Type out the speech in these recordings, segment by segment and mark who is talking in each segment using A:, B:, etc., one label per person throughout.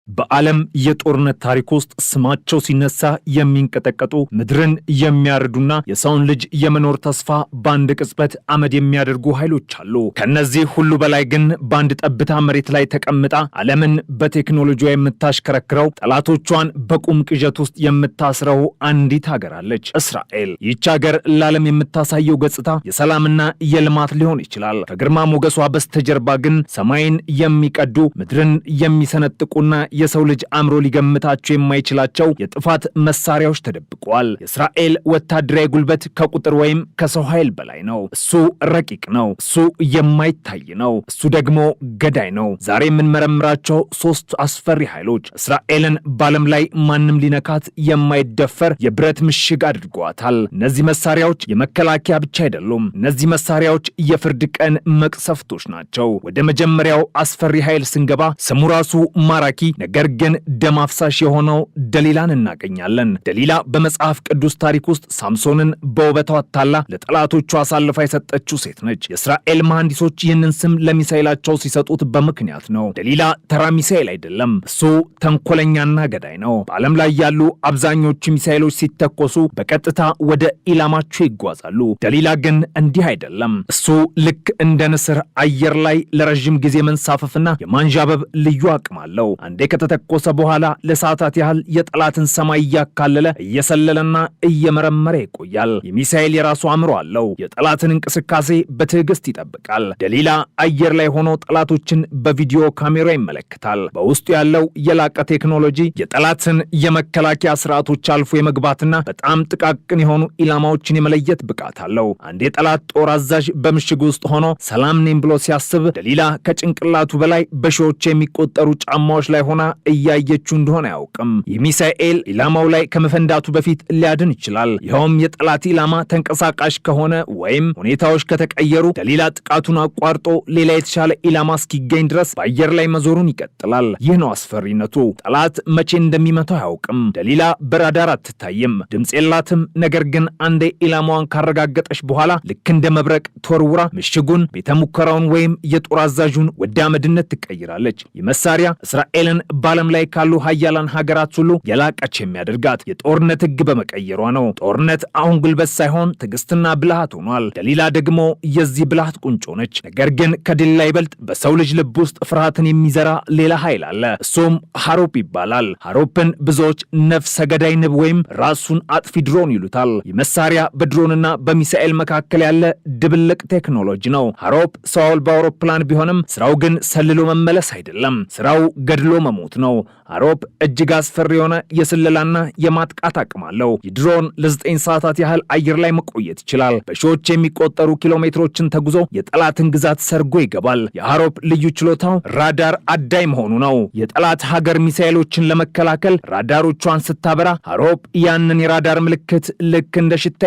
A: በዓለም የጦርነት ታሪክ ውስጥ ስማቸው ሲነሳ የሚንቀጠቀጡ ምድርን የሚያርዱና የሰውን ልጅ የመኖር ተስፋ በአንድ ቅጽበት አመድ የሚያደርጉ ኃይሎች አሉ። ከነዚህ ሁሉ በላይ ግን በአንድ ጠብታ መሬት ላይ ተቀምጣ ዓለምን በቴክኖሎጂዋ የምታሽከረክረው ጠላቶቿን በቁም ቅዠት ውስጥ የምታስረው አንዲት ሀገር አለች፣ እስራኤል። ይህች ሀገር ለዓለም የምታሳየው ገጽታ የሰላምና የልማት ሊሆን ይችላል። ከግርማ ሞገሷ በስተጀርባ ግን ሰማይን የሚቀዱ ምድርን የሚሰነጥቁና የሰው ልጅ አእምሮ ሊገምታቸው የማይችላቸው የጥፋት መሳሪያዎች ተደብቀዋል። የእስራኤል ወታደራዊ ጉልበት ከቁጥር ወይም ከሰው ኃይል በላይ ነው። እሱ ረቂቅ ነው። እሱ የማይታይ ነው። እሱ ደግሞ ገዳይ ነው። ዛሬ የምንመረምራቸው ሶስት አስፈሪ ኃይሎች እስራኤልን በዓለም ላይ ማንም ሊነካት የማይደፈር የብረት ምሽግ አድርገዋታል። እነዚህ መሳሪያዎች የመከላከያ ብቻ አይደሉም። እነዚህ መሳሪያዎች የፍርድ ቀን መቅሰፍቶች ናቸው። ወደ መጀመሪያው አስፈሪ ኃይል ስንገባ ስሙ ራሱ ማራኪ ነገር ግን ደም አፍሳሽ የሆነው ደሊላን እናገኛለን። ደሊላ በመጽሐፍ ቅዱስ ታሪክ ውስጥ ሳምሶንን በውበቷ አታላ ለጠላቶቹ አሳልፋ የሰጠችው ሴት ነች። የእስራኤል መሐንዲሶች ይህንን ስም ለሚሳኤላቸው ሲሰጡት በምክንያት ነው። ደሊላ ተራ ሚሳኤል አይደለም። እሱ ተንኮለኛና ገዳይ ነው። በዓለም ላይ ያሉ አብዛኞቹ ሚሳኤሎች ሲተኮሱ በቀጥታ ወደ ኢላማቸው ይጓዛሉ። ደሊላ ግን እንዲህ አይደለም። እሱ ልክ እንደ ንስር አየር ላይ ለረዥም ጊዜ መንሳፈፍና የማንዣበብ ልዩ አቅም አለው። አንዴ ከተተኮሰ በኋላ ለሰዓታት ያህል የጠላትን ሰማይ እያካለለ እየሰለለና እየመረመረ ይቆያል። የሚሳኤል የራሱ አእምሮ አለው። የጠላትን እንቅስቃሴ በትዕግስት ይጠብቃል። ደሊላ አየር ላይ ሆኖ ጠላቶችን በቪዲዮ ካሜራ ይመለከታል። በውስጡ ያለው የላቀ ቴክኖሎጂ የጠላትን የመከላከያ ስርዓቶች አልፎ የመግባትና በጣም ጥቃቅን የሆኑ ኢላማዎችን የመለየት ብቃት አለው። አንድ የጠላት ጦር አዛዥ በምሽግ ውስጥ ሆኖ ሰላም ነኝ ብሎ ሲያስብ ደሊላ ከጭንቅላቱ በላይ በሺዎች የሚቆጠሩ ጫማዎች ላይ ሆና እያየችው እንደሆነ አያውቅም። የሚሳኤል ኢላማው ላይ ከመፈንዳቱ በፊት ሊያድን ይችላል። ይኸውም የጠላት ኢላማ ተንቀሳቃሽ ከሆነ ወይም ሁኔታዎች ከተቀየሩ ደሊላ ጥቃቱን አቋርጦ ሌላ የተሻለ ኢላማ እስኪገኝ ድረስ በአየር ላይ መዞሩን ይቀጥላል። ይህ ነው አስፈሪነቱ። ጠላት መቼ እንደሚመታው አያውቅም። ደሊላ በራዳር አትታይም፣ ድምፅ የላትም። ነገር ግን አንዴ ኢላማዋን ካረጋገጠች በኋላ ልክ እንደ መብረቅ ተወርውራ ምሽጉን፣ ቤተ ሙከራውን ወይም የጦር አዛዡን ወደ አመድነት ትቀይራለች። ይህ መሳሪያ እስራኤልን በዓለም ላይ ካሉ ሀያላን ሀገራት ሁሉ የላቀች የሚያደርጋት የጦርነት ሕግ በመቀየሯ ነው። ጦርነት አሁን ጉልበት ሳይሆን ትዕግስትና ብልሃት ሆኗል። ደሊላ ደግሞ የዚህ ብልሃት ቁንጮ ነች። ነገር ግን ከደሊላ ይበልጥ በሰው ልጅ ልብ ውስጥ ፍርሃትን የሚዘራ ሌላ ኃይል አለ። እሱም ሃሮፕ ይባላል። ሃሮፕን ብዙዎች ነፍሰ ገዳይ ንብ ወይም ራሱን አጥፊ ድሮን ይሉታል። ይህ መሳሪያ በድሮንና በሚሳኤል መካከል ያለ ድብልቅ ቴክኖሎጂ ነው። ሃሮፕ ሰው አልባ አውሮፕላን ቢሆንም ስራው ግን ሰልሎ መመለስ አይደለም። ስራው ገድሎ መሞት ነው። ሃሮፕ እጅግ አስፈሪ የሆነ የስለላና የማጥቃት አቅም አለው። የድሮን ለ9 ሰዓታት ያህል አየር ላይ መቆየት ይችላል። በሺዎች የሚቆጠሩ ኪሎ ሜትሮችን ተጉዞ የጠላትን ግዛት ሰርጎ ይገባል። የሃሮፕ ልዩ ችሎታው ራዳር አዳይ መሆኑ ነው። የጠላት ሀገር ሚሳኤሎችን ለመከላከል ራዳሮቿን ስታበራ ሃሮፕ ያንን የራዳር ምልክት ልክ እንደ ሽታ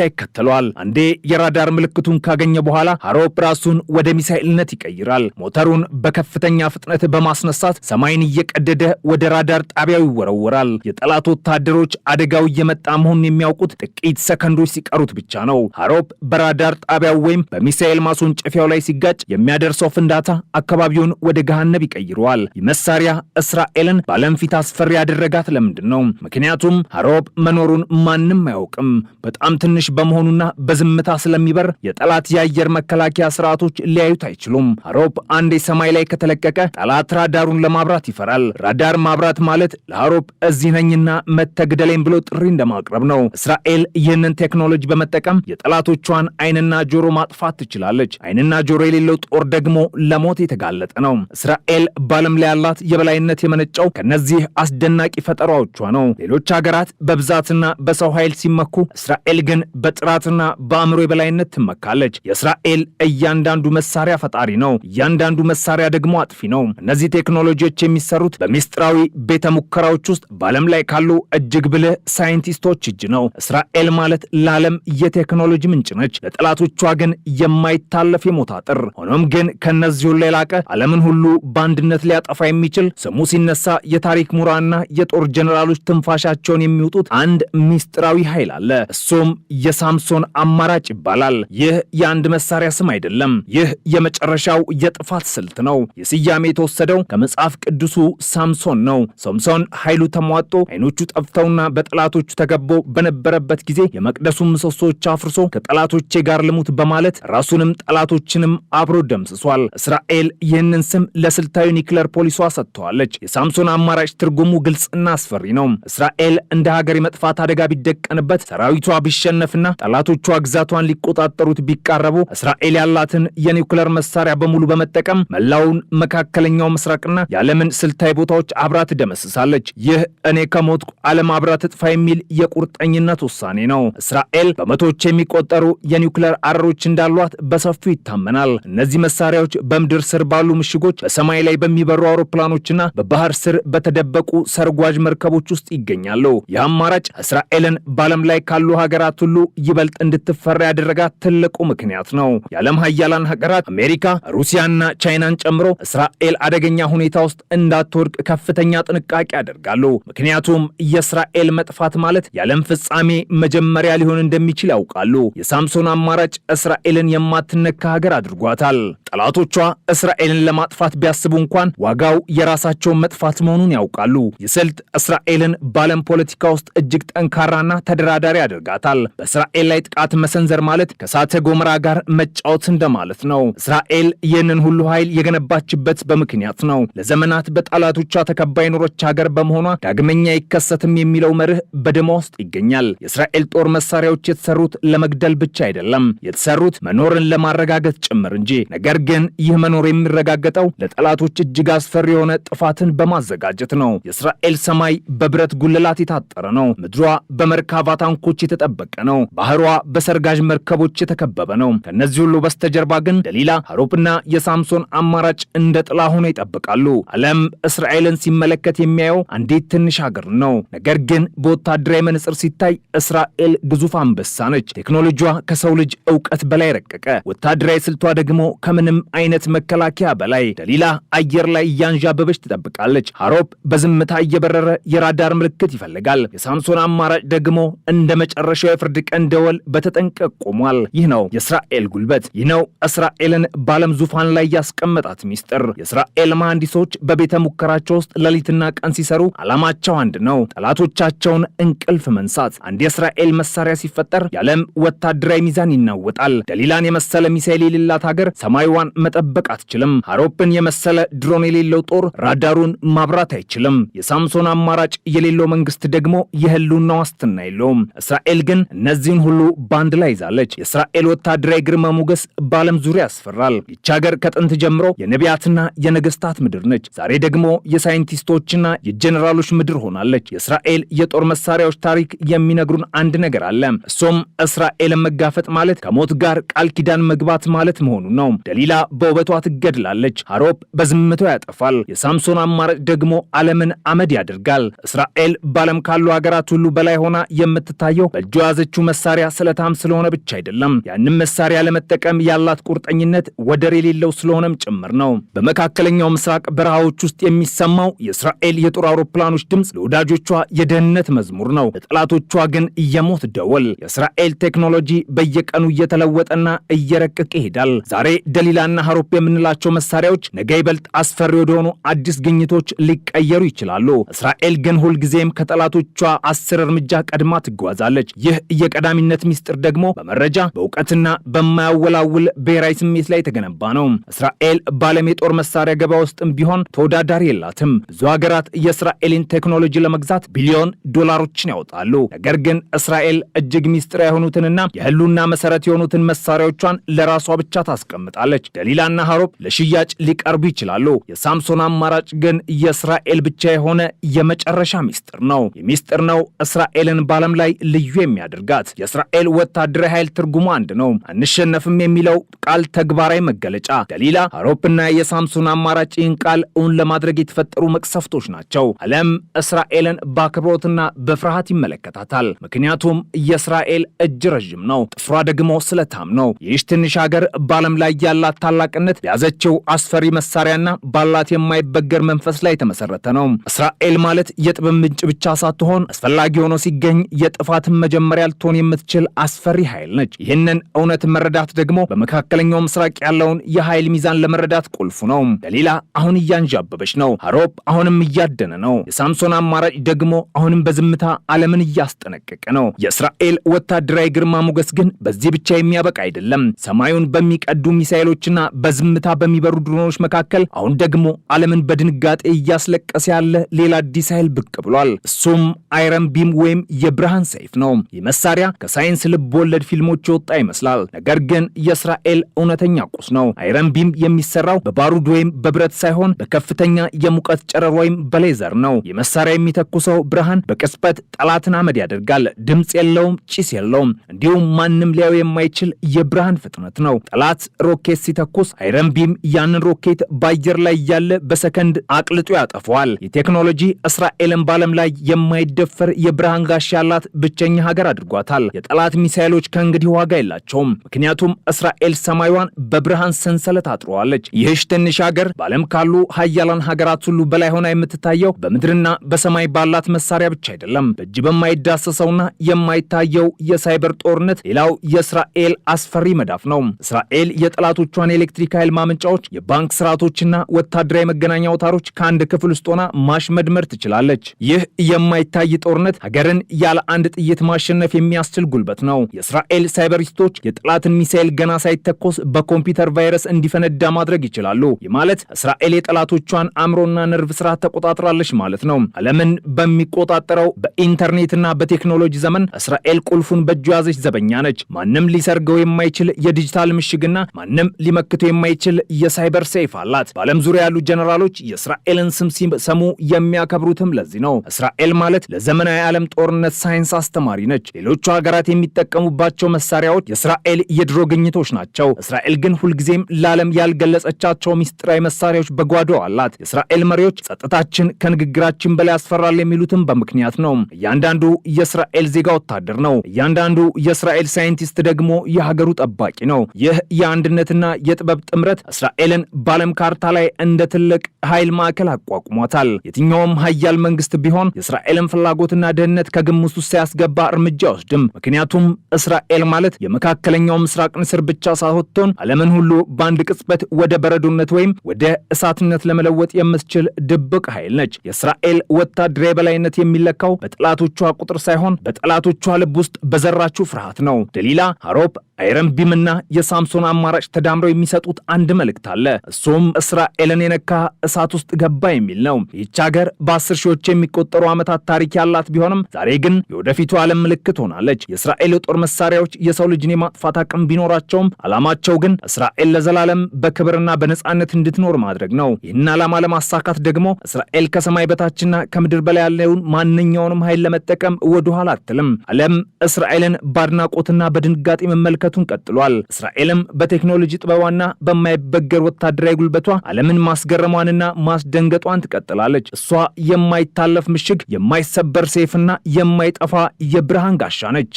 A: ይከተለዋል። አንዴ የራዳር ምልክቱን ካገኘ በኋላ ሃሮፕ ራሱን ወደ ሚሳኤልነት ይቀይራል። ሞተሩን በከፍተኛ ፍጥነት በማስነሳት ሰማይን እየቀደደ ወደ ራዳር ጣቢያው ይወረወራል። የጠላት ወታደሮች አደጋው እየመጣ መሆኑን የሚያውቁት ጥቂት ሰከንዶች ሲቀሩት ብቻ ነው። ሃሮፕ በራዳር ጣቢያው ወይም በሚሳኤል ማስወንጨፊያው ላይ ሲጋጭ የሚያደርሰው ፍንዳታ አካባቢውን ወደ ገሃነብ ይቀይረዋል። ይህ መሳሪያ እስራኤልን በዓለም ፊት አስፈሪ ያደረጋት ለምንድን ነው? ምክንያቱም ሃሮፕ መኖሩን ማንም አያውቅም። በጣም ትንሽ በመሆኑና በዝምታ ስለሚበር የጠላት የአየር መከላከያ ስርዓቶች ሊያዩት አይችሉም። ሃሮፕ አንዴ ሰማይ ላይ ከተለቀቀ ጠላት ራዳሩን ለማብራት ይፈራል። ራዳር ማብራት ማለት ለሃሮፕ እዚህ ነኝና መተግደሌን ብሎ ጥሪ እንደማቅረብ ነው። እስራኤል ይህንን ቴክኖሎጂ በመጠቀም የጠላቶቿን ዓይንና ጆሮ ማጥፋት ትችላለች። ዓይንና ጆሮ የሌለው ጦር ደግሞ ለሞት የተጋለጠ ነው። እስራኤል በዓለም ላይ ያላት የበላይነት የመነጨው ከነዚህ አስደናቂ ፈጠራዎቿ ነው። ሌሎች ሀገራት በብዛትና በሰው ኃይል ሲመኩ፣ እስራኤል ግን በጥራትና በአእምሮ የበላይነት ትመካለች። የእስራኤል እያንዳንዱ መሳሪያ ፈጣሪ ነው። እያንዳንዱ መሳሪያ ደግሞ አጥፊ ነው። እነዚህ ቴክኖሎጂዎች የሚሰሩት በሚስጥራዊ ቤተ ሙከራዎች ውስጥ በዓለም ላይ ካሉ እጅግ ብልህ ሳይንቲስቶች እጅ ነው። እስራኤል ማለት ለዓለም የቴክኖሎጂ ምንጭ ነች፣ ለጠላቶቿ ግን የማይታለፍ የሞት አጥር። ሆኖም ግን ከነዚህ ሁሉ የላቀ ዓለምን ሁሉ በአንድነት ሊያጠፋ የሚችል ስሙ ሲነሳ የታሪክ ምሁራንና የጦር ጀነራሎች ትንፋሻቸውን የሚውጡት አንድ ሚስጥራዊ ኃይል አለ። እሱም የሳምሶን አማራጭ ይባላል። ይህ የአንድ መሳሪያ ስም አይደለም። ይህ የመጨረሻው የጥፋት ስልት ነው። የስያሜ የተወሰደ የተወሰደው ከመጽሐፍ ቅዱሱ ሳምሶን ነው። ሳምሶን ኃይሉ ተሟጦ አይኖቹ ጠፍተውና በጠላቶቹ ተከቦ በነበረበት ጊዜ የመቅደሱን ምሰሶች አፍርሶ ከጠላቶቼ ጋር ልሙት በማለት ራሱንም ጠላቶችንም አብሮ ደምስሷል። እስራኤል ይህንን ስም ለስልታዊ ኒውክሌር ፖሊሷ ሰጥተዋለች። የሳምሶን አማራጭ ትርጉሙ ግልጽና አስፈሪ ነው። እስራኤል እንደ ሀገር የመጥፋት አደጋ ቢደቀንበት፣ ሰራዊቷ ቢሸነፍና ጠላቶቿ ግዛቷን ሊቆጣጠሩት ቢቃረቡ እስራኤል ያላትን የኒውክሌር መሳሪያ በሙሉ በመጠቀም መላውን መካከለኛው ምስራቅና የዓለምን ስልታዊ ቦታዎች አብራ ትደመስሳለች። ይህ እኔ ከሞትኩ ዓለም አብራ ትጥፋ የሚል የቁርጠኝነት ውሳኔ ነው። እስራኤል በመቶዎች የሚቆጠሩ የኒውክሌር አረሮች እንዳሏት በሰፊው ይታመናል። እነዚህ መሳሪያዎች በምድር ስር ባሉ ምሽጎች፣ በሰማይ ላይ በሚበሩ አውሮፕላኖችና በባህር ስር በተደበቁ ሰርጓጅ መርከቦች ውስጥ ይገኛሉ። ይህ አማራጭ እስራኤልን በዓለም ላይ ካሉ ሀገራት ሁሉ ይበልጥ እንድትፈራ ያደረጋት ትልቁ ምክንያት ነው። የዓለም ሀያላን ሀገራት አሜሪካ፣ ሩሲያና ቻይናን ጨምሮ እስራኤል አደገኛ ሁኔታ ውስጥ እንዳትወድቅ ከፍተኛ ጥንቃቄ ያደርጋሉ። ምክንያቱም የእስራኤል መጥፋት ማለት የዓለም ፍጻሜ መጀመሪያ ሊሆን እንደሚችል ያውቃሉ። የሳምሶን አማራጭ እስራኤልን የማትነካ ሀገር አድርጓታል። ጠላቶቿ እስራኤልን ለማጥፋት ቢያስቡ እንኳን ዋጋው የራሳቸውን መጥፋት መሆኑን ያውቃሉ። ይህ ስልት እስራኤልን በዓለም ፖለቲካ ውስጥ እጅግ ጠንካራና ተደራዳሪ ያደርጋታል። በእስራኤል ላይ ጥቃት መሰንዘር ማለት ከእሳተ ገሞራ ጋር መጫወት እንደማለት ነው። እስራኤል ይህንን ሁሉ ኃይል የገነባችበት በምክንያት ነው። ለዘመናት በጠላቶቿ ተከባ የኖረች ሀገር በመሆኗ ዳግመኛ አይከሰትም የሚለው መርህ በደሟ ውስጥ ይገኛል። የእስራኤል ጦር መሳሪያዎች የተሰሩት ለመግደል ብቻ አይደለም፣ የተሰሩት መኖርን ለማረጋገጥ ጭምር እንጂ። ነገር ግን ይህ መኖር የሚረጋገጠው ለጠላቶች እጅግ አስፈሪ የሆነ ጥፋትን በማዘጋጀት ነው። የእስራኤል ሰማይ በብረት ጉልላት የታጠረ ነው። ምድሯ በመርካባ ታንኮች የተጠበቀ ነው። ባህሯ በሰርጋዥ መርከቦች የተከበበ ነው። ከነዚህ ሁሉ በስተጀርባ ግን ደሊላ፣ ሀሮፕና የሳምሶን አማራጭ እንደ ጥላ ሆነው ይጠብቃሉ። ዓለም እስራኤልን ሲመለከት የሚያየው አንዲት ትንሽ ሀገር ነው። ነገር ግን በወታደራዊ መነጽር ሲታይ እስራኤል ግዙፍ አንበሳ ነች። ቴክኖሎጂዋ ከሰው ልጅ ዕውቀት በላይ ረቀቀ። ወታደራዊ ስልቷ ደግሞ ከምንም አይነት መከላከያ በላይ። ደሊላ አየር ላይ እያንዣበበች ትጠብቃለች። ሀሮፕ በዝምታ እየበረረ የራዳር ምልክት ይፈልጋል። የሳምሶን አማራጭ ደግሞ እንደ መጨረሻው የፍርድ ቀን ደወል በተጠንቀቅ ቆሟል። ይህ ነው የእስራኤል ጉልበት። ይህ ነው እስራኤልን በዓለም ዙፋን ላይ ያስቀመጣት ሚስጥር። የእስራኤል መሐንዲሶች በቤተ ሙከራቸው ውስጥ ሌሊትና ቀን ሲሰሩ ዓላማቸው አንድ ነው፣ ጠላቶቻቸውን እንቅልፍ መንሳት። አንድ የእስራኤል መሳሪያ ሲፈጠር የዓለም ወታደራዊ ሚዛን ይናወጣል። ደሊላን የመሰለ ሚሳኤል የሌላት ሀገር ሰማይዋን መጠበቅ አትችልም። ሀሮፕን የመሰለ ድሮን የሌለው ጦር ራዳሩን ማብራት አይችልም። የሳምሶን አማራጭ የሌለው መንግስት ደግሞ የህልውና ዋስትና የለውም። እስራኤል ግን እነዚህን ሁሉ ባንድ ላይ ይዛለች። የእስራኤል ወታደራዊ ግርማ ሞገስ በዓለም ዙሪያ ያስፈራል። ይቺ ሀገር ከጥንት ጀምሮ የነቢያትና የነገስታት ምድር ነች። ዛሬ ደግሞ የሳይንቲስቶችና የጀኔራሎች ምድር ሆናለች። የእስራኤል የጦር መሳሪያዎች ታሪክ የሚነግሩን አንድ ነገር አለ። እሱም እስራኤልን መጋፈጥ ማለት ከሞት ጋር ቃል ኪዳን መግባት ማለት መሆኑ ነው። ደሊላ በውበቷ ትገድላለች። ሀሮፕ በዝምታው ያጠፋል። የሳምሶን አማራጭ ደግሞ ዓለምን አመድ ያደርጋል። እስራኤል በዓለም ካሉ ሀገራት ሁሉ በላይ ሆና የምትታየው በእጇ የያዘችው መሳሪያ ስለታም ስለሆነ ብቻ አይደለም። ያንም መሳሪያ ለመጠቀም ያላት ቁርጠኝነት ወደር የሌለው ስለሆነም ጭምር ነው። በመካከለኛው ምስራቅ በረሃዎች ውስጥ የሚሰማው የእስራኤል የጦር አውሮፕላኖች ድምፅ ለወዳጆቿ የደህንነት መዝሙር ነው፣ ለጠላቶቿ ግን የሞት ደወል። የእስራኤል ቴክኖሎጂ በየቀኑ እየተለወጠና እየረቀቀ ይሄዳል። ዛሬ ደሊላና ሀሮፕ የምንላቸው መሳሪያዎች ነገ ይበልጥ አስፈሪ ወደሆኑ አዲስ ግኝቶች ሊቀየሩ ይችላሉ። እስራኤል ግን ሁልጊዜም ከጠላቶቿ 10 እርምጃ ቀድማ ትጓዛለች። ይህ የቀዳሚነት ሚስጥር ደግሞ በመረጃ በእውቀትና በማያወላውል ብሔራዊ ስሜት ላይ የተገነባ ነው። እስራኤል በዓለም የጦር መሳሪያ ገበያ ውስጥም ቢሆን ተወዳዳሪ የላትም። ብዙ ሀገራት የእስራኤልን ቴክኖሎጂ ለመግዛት ቢሊዮን ዶላሮችን ያወጣሉ። ነገር ግን እስራኤል እጅግ ሚስጥር የሆኑትንና የህልውና መሰረት የሆኑትን መሳሪያዎቿን ለራሷ ብቻ ታስቀምጣለች። ደሊላና ሀሮፕ ለሽያጭ ሊቀርቡ ይችላሉ። የሳምሶን አማራጭ ግን የእስራኤል ብቻ የሆነ የመጨረሻ ሚስጥር ነው። የሚስጥር ነው እስራኤልን በዓለም ላይ ልዩ የሚያደርጋት። የእስራኤል ወታደራዊ ኃይል ትርጉሙ አንድ ነው፣ አንሸነፍም የሚለው ቃል ተግባራዊ መገለጫ። ደሊላ፣ ሀሮፕና የሳምሶን አማራጭ ይህን ቃል እውን ለማድረግ የተፈጠሩ መቅሰፍቶች ናቸው። ዓለም እስራኤልን በአክብሮትና በፍርሃት ይመለከታታል። ምክንያቱም የእስራኤል እጅ ረዥም ነው፣ ጥፍሯ ደግሞ ስለታም ነው። ይህች ትንሽ ሀገር በዓለም ላይ ያላት ታላቅነት በያዘችው አስፈሪ መሳሪያና ባላት የማይበገር መንፈስ ላይ የተመሰረተ ነው። እስራኤል ማለት የጥበብ ምንጭ ብቻ ሳትሆን አስፈላጊ ሆኖ ሲገኝ የጥፋትን መጀመሪያ ልትሆን የምትችል አስፈሪ ኃይል ነች። ይህንን እውነት መረዳት ደግሞ በመካከለኛው ምስራቅ ያለውን የኃይል ሚዛን ለመረዳት ቁልፉ ነው። ደሊላ አሁን እያንዣበበች ነው። ሃሮፕ አሁንም እያደነ ነው። የሳምሶን አማራጭ ደግሞ አሁንም በዝምታ ዓለምን እያስጠነቀቀ ነው። የእስራኤል ወታደራዊ ግርማ ሞገስ ግን በዚህ ብቻ የሚያበቃ አይደለም። ሰማዩን በሚቀዱ ሚሳኤሎችና በዝምታ በሚበሩ ድሮኖች መካከል አሁን ደግሞ ዓለምን በድንጋጤ እያስለቀሰ ያለ ሌላ አዲስ ኃይል ብቅ ብሏል። እሱም አይረን ቢም ወይም የብርሃን ሰይፍ ነው። ይህ መሳሪያ ከሳይንስ ልብ ወለድ ፊልሞች የወጣ ይመስላል። ነገር ግን የእስራኤል እውነተኛ ቁስ ነው። አይረን ቢም የሚሰራው በባሩድ ወይም በብረት ሳይሆን በከፍተኛ የሙቀት ጨረር ወይም በሌዘር ነው። የመሳሪያ የሚተኩሰው ብርሃን በቅጽበት ጠላትን አመድ ያደርጋል። ድምፅ የለውም፣ ጭስ የለውም። እንዲሁም ማንም ሊያዩ የማይችል የብርሃን ፍጥነት ነው። ጠላት ሮኬት ሲተኩስ አይረን ቢም ያንን ሮኬት በአየር ላይ እያለ በሰከንድ አቅልጦ ያጠፈዋል። የቴክኖሎጂ እስራኤልን በዓለም ላይ የማይደፈር የብርሃን ጋሻ ያላት ብቸኛ ሀገር አድርጓታል። የጠላት ሚሳኤሎች ከእንግዲህ ዋጋ የላቸውም። ምክንያቱም እስራኤል ሰማዩን በብርሃን ሰንሰለት አጥረዋለች። ይህች ትንሽ ሀገር በዓለም ካሉ ሀያላን ሀገራት ሁሉ በላይ ሆና የምትታየው በምድርና በሰማይ ባላት መሳሪያ ብቻ አይደለም። በእጅ በማይዳሰሰውና የማይታየው የሳይበር ጦርነት ሌላው የእስራኤል አስፈሪ መዳፍ ነው። እስራኤል የጠላቶቿን የኤሌክትሪክ ኃይል ማመንጫዎች፣ የባንክ ስርዓቶችና ወታደራዊ መገናኛ አውታሮች ከአንድ ክፍል ውስጥ ሆና ማሽመድመር ትችላለች። ይህ የማይታይ ጦርነት ሀገርን ያለ አንድ ጥይት ማሸነፍ የሚያስችል ጉልበት ነው። የእስራኤል ሳይበሪስቶች የጠላትን ሚሳኤል ገና ሳይተኮስ በኮምፒውተር ቫይረስ እንዲፈነዳ ማድረግ ይችላሉ። ይህ ማለት እስራኤል የጠላቶቿን አእምሮና ነርቭ ስርዓት ተቆጣጥራለች ማለት ነው። ዓለምን በሚቆጣጠረው በኢንተርኔትና በቴክኖሎጂ ዘመን እስራኤል ቁልፉን በእጁ ያዘች ዘበኛ ነች። ማንም ሊሰርገው የማይችል የዲጂታል ምሽግና ማንም ሊመክተው የማይችል የሳይበር ሰይፍ አላት። በዓለም ዙሪያ ያሉ ጀነራሎች የእስራኤልን ስም ሲሰሙ የሚያከብሩትም ለዚህ ነው። እስራኤል ማለት ለዘመናዊ ዓለም ጦርነት ሳይንስ አስተማሪ ነች። ሌሎቹ ሀገራት የሚጠቀሙባቸው መሳሪያዎች የእስራኤል የድሮ ግኝቶች ናቸው። እስራኤል ግን ሁልጊዜም ለዓለም ያልገለጸቻቸው ሚስጥራዊ መሳሪያዎች በጓዳው አላት። የእስራኤል መሪዎች ጸጥታችን ከንግግራችን በላይ ያስፈራል የሚሉትም በምክንያት ነው። እያንዳንዱ የእስራኤል ዜጋ ወታደር ነው። እያንዳንዱ የእስራኤል ሳይንቲስት ደግሞ የሀገሩ ጠባቂ ነው። ይህ የአንድነትና የጥበብ ጥምረት እስራኤልን በዓለም ካርታ ላይ እንደ ትልቅ ኃይል ማዕከል አቋቁሟታል። የትኛውም ሀያል መንግስት ቢሆን የእስራኤልን ፍላጎትና ደህንነት ከግምት ውስጥ ሳያስገባ እርምጃ አይወስድም። ምክንያቱም እስራኤል ማለት የመካከለኛው ምስራቅ ንስር ብቻ ሳትሆን ዓለምን ሁሉ በአንድ ቅጽበት ወደ በረዶነት ወይም ወደ እሳትነት ለመለወጥ የምትችል ድብቅ ኃይል ነች። የእስራኤል ወታደራዊ በላይነት የሚለካው በጠላቶቿ ቁጥር ሳይሆን በጠላቶቿ ልብ ውስጥ በዘራችው ፍርሃት ነው። ደሊላ፣ ሃሮፕ፣ አይረን ቢምና የሳምሶን አማራጭ ተዳምረው የሚሰጡት አንድ መልእክት አለ። እሱም እስራኤልን የነካ እሳት ውስጥ ገባ የሚል ነው። ይህች ሀገር በ10 ሺዎች የሚቆጠሩ ዓመታት ታሪክ ያላት ቢሆንም ዛሬ ግን የወደፊቱ ዓለም ምልክት ሆናለች። የእስራኤል የጦር መሳሪያዎች የሰው ልጅን የማጥፋት አቅም ቢኖራቸውም ዓላማቸው ግን እስራኤል ለዘላለም በክብርና በነጻነት እንድትኖር ማድረግ ነው። ይህን ዓላማ ለማሳካት ደግሞ እስራኤል ከሰማይ በታችና ከምድር በላይ ያለውን ማንኛውንም ኃይል ለመጠቀም ወደኋላ አትልም። ዓለም እስራኤልን በአድናቆትና በድንጋጤ መመልከቱን ቀጥሏል። እስራኤልም በቴክኖሎጂ ጥበቧና በማይበገር ወታደራዊ ጉልበቷ ዓለምን ማስገረሟንና ማስደንገጧን ትቀጥላለች። እሷ የማይታለፍ ምሽግ፣ የማይሰበር ሰይፍና የማይጠፋ የብርሃን ጋሻ ነች።